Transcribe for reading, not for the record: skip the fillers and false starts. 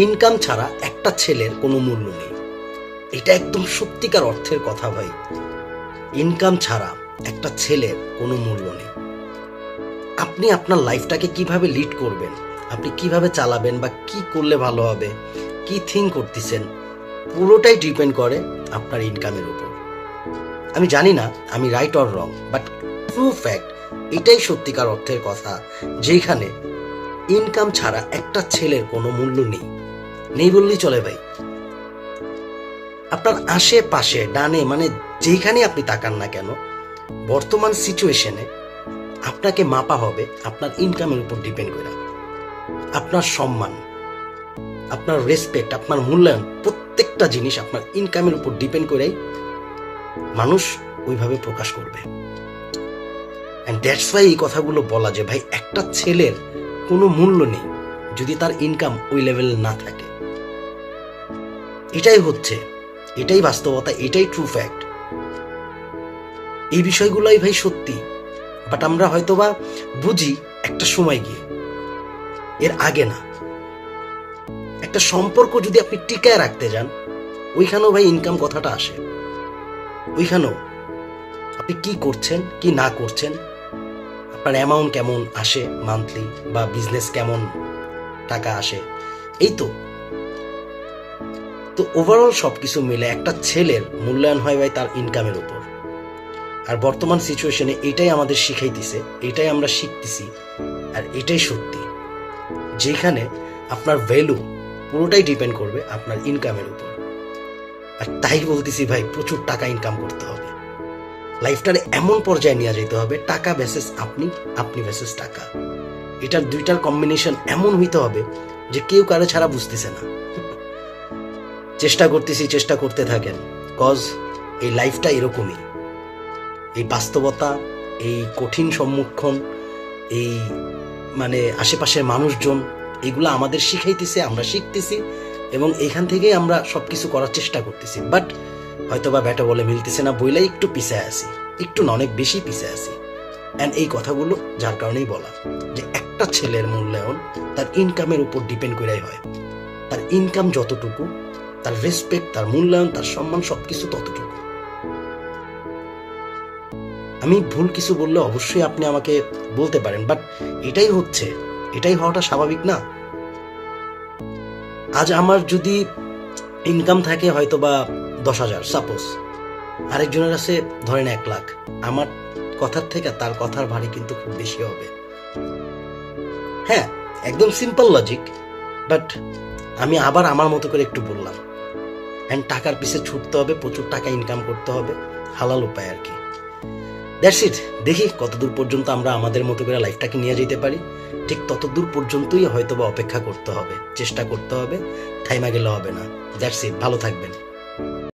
Income ছাড়া একটা ছেলের কোনো মূল্য নেই। এটা একদম সত্যিকার অর্থের কথা ভাই। ইনকাম ছাড়া একটা ছেলের কোনো মূল্য নেই। আপনি আপনার লাইফটাকে কিভাবে লিড করবেন, আপনি কিভাবে চালাবেন বা কি করলে ভালো হবে, কি থিঙ্ক করতেছেন, পুরোটাই ডিপেন্ড করে আপনার ইনকামের উপর। আমি জানি না আমি right or wrong, but true fact এটাই সত্যিকার অর্থের কথা, যেখানে ইনকাম ছাড়া একটা ছেলের কোনো মূল্য নেই। নেই বললেই চলে ভাই। আপনার আশেপাশে ডানে মানে যেখানে আপনি তাকান না কেন, বর্তমান সিচুয়েশনে আপনাকে মাপা হবে আপনার ইনকামের উপর ডিপেন্ড করে। আপনার সম্মান, আপনার রেসপেক্ট, আপনার মূল্যায়ন, প্রত্যেকটা জিনিস আপনার ইনকামের উপর ডিপেন্ড করেই মানুষ ওইভাবে প্রকাশ করবে। অ্যান্ড দ্যাটস ওয়াই এই কথাগুলো বলা যে ভাই একটা ছেলের কোনো মূল্য নেই যদি তার ইনকাম ওই লেভেলে না থাকে। এটাই হচ্ছে, এটাই বাস্তবতা, এটাই ট্রু ফ্যাক্ট। এই বিষয়গুলোই ভাই সত্যি, বাট আমরা হয়তোবা বুঝি একটা সময় গিয়ে, এর আগে না। একটা সম্পর্ক যদি আপনি টিকায় রাখতে যান, ওইখানেও ভাই ইনকাম কথাটা আসে। ওইখানেও আপনি কি করছেন কি না করছেন, আপনার অ্যামাউন্ট কেমন আসে মান্থলি, বা বিজনেস কেমন টাকা আসে, এই তো ওভারঅল সবকিছু মিলে একটা ছেলের মূল্যায়ন হয় ভাই তার ইনকামের উপর। আর বর্তমান সিচুয়েশনে এটাই আমাদের শিখাইতেছে, এটাই আমরা শিখতেছি, আর এটাই সত্যি, যেখানে আপনার ভ্যালু পুরোটাই ডিপেন্ড করবে আপনার ইনকামের উপর। আর তাই বলতেছি ভাই, প্রচুর টাকা ইনকাম করতে হবে, লাইফটার এমন পর্যায়ে নিয়ে যেতে হবে, টাকা ভেসেস আপনি, আপনি ভেসেস টাকা। এটার দুইটার কম্বিনেশন এমন হইতে হবে যে কেউ কারো ছাড়া বুঝতেছে না। চেষ্টা করতেছি, চেষ্টা করতে থাকেন, কজ এই লাইফটা এরকমই। এই বাস্তবতা, এই কঠিন সম্মুখীন, এই মানে আশেপাশের মানুষজন, এগুলো আমাদের শিখাইতেছে, আমরা শিখতেছি, এবং এখান থেকেই আমরা সবকিছু করার চেষ্টা করতেছি। বাট হয়তোবা ব্যাটা বলে মিলতেছে না, বইলাই একটু পিছায় আসি, একটু না অনেক বেশি পিছায় আসি। অ্যান্ড এই কথাগুলো যার কারণেই বলা যে একটা ছেলের মূল্যায়ন তার ইনকামের উপর ডিপেন্ড করেই হয়। তার ইনকাম যতটুকু, তার রেসপেক্ট, তার মূল্যায়ন, তার সম্মান সবকিছু ততটুকু। আমি ভুল কিছু বললে অবশ্যই আপনি আমাকে বলতে পারেন, বাট এটাই হচ্ছে, এটাই হওয়াটা স্বাভাবিক না? আজ আমার যদি ইনকাম থাকে হয়তো বা 10,000 সাপোজ, আরেকজনের আছে ধরেন 1 লাখ, আমার কথার থেকে তার কথার ভারী কিন্তু খুব বেশি হবে। হ্যাঁ, একদম সিম্পল লজিক, বাট আমি আবার আমার মতো করে একটু বললাম। অ্যান্ড টাকার পিছে ছুটতে হবে, প্রচুর টাকা ইনকাম করতে হবে, হালাল উপায় আর কি। That's it. দেখি কতদূর পর্যন্ত আমরা আমাদের মতো করে লাইফটাকে নিয়ে যেতে পারি। ঠিক ততদূর পর্যন্তই হয়তো বা অপেক্ষা করতে হবে, চেষ্টা করতে হবে, থাইমা গেলে হবে না। That's it. ভালো থাকবেন।